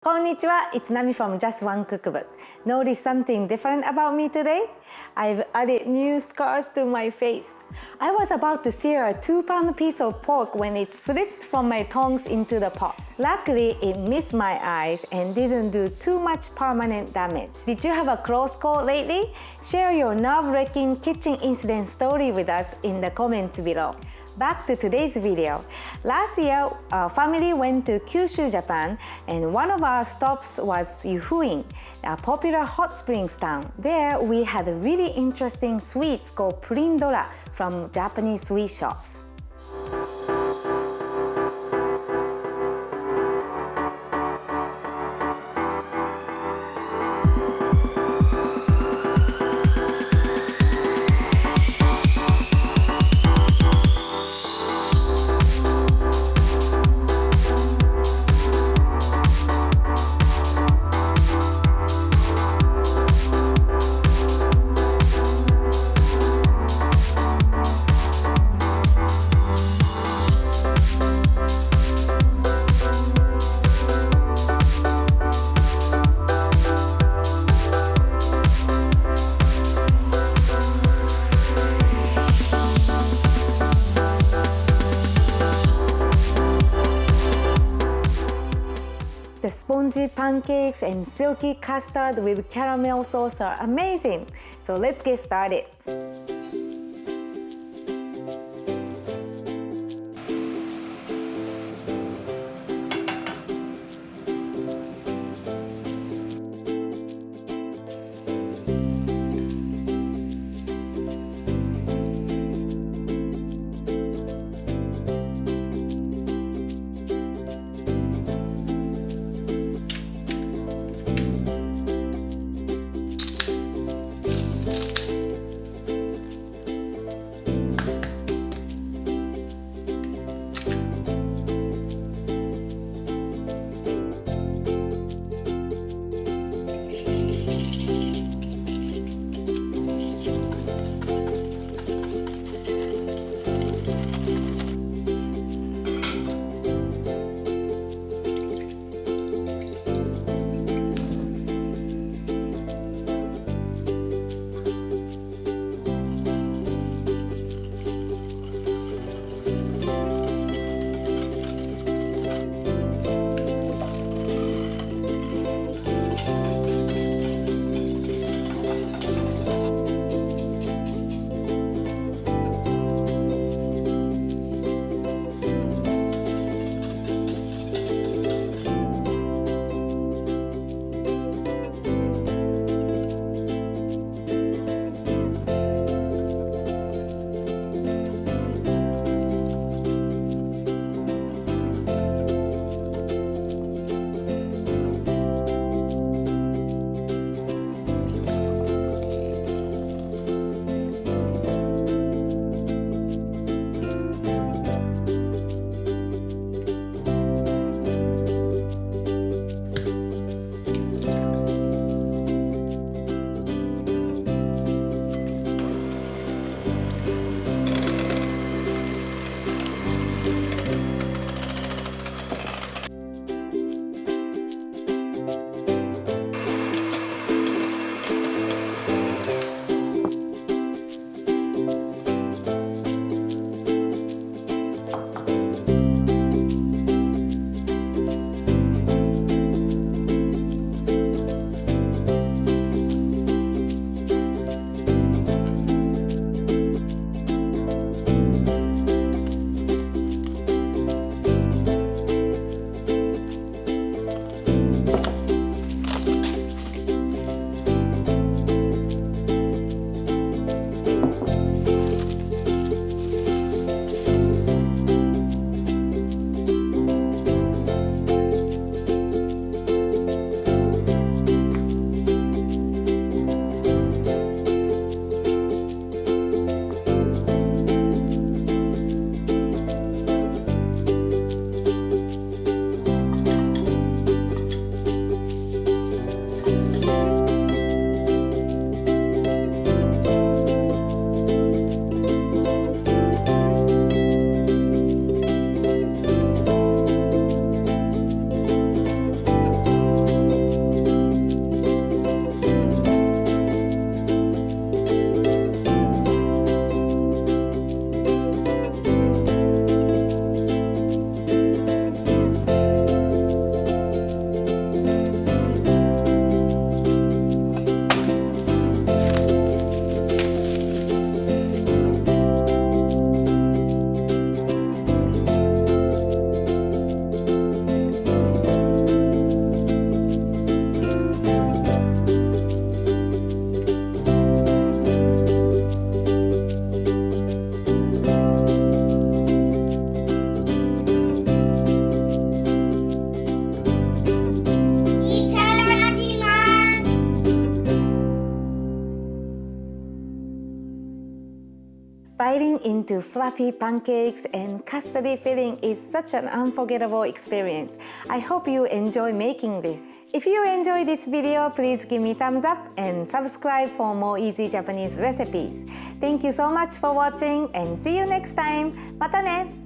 こんにちは, it's Nami from Just One Cookbook. Notice something different about me today? I've added new scars to my face. I was about to sear a 2-pound piece of pork when it slipped from my tongs into the pot. Luckily, it missed my eyes and didn't do too much permanent damage. Did you have a close call lately? Share your nerve-wracking kitchen incident story with us in the comments below. Back to today's video. Last year, our family went to Kyushu, Japan, and one of our stops was Yufuin, a popular hot springs town. There, we had really interesting sweets called Purin Dora from Japanese sweet shops. The spongy pancakes and silky custard with caramel sauce are amazing. So let's get started. biting into fluffy pancakes and custardy filling is such an unforgettable experience. I hope you enjoy making this. If you enjoyed this video, please give me thumbs up and subscribe for more easy Japanese recipes. Thank you so much for watching and see you next time. またね!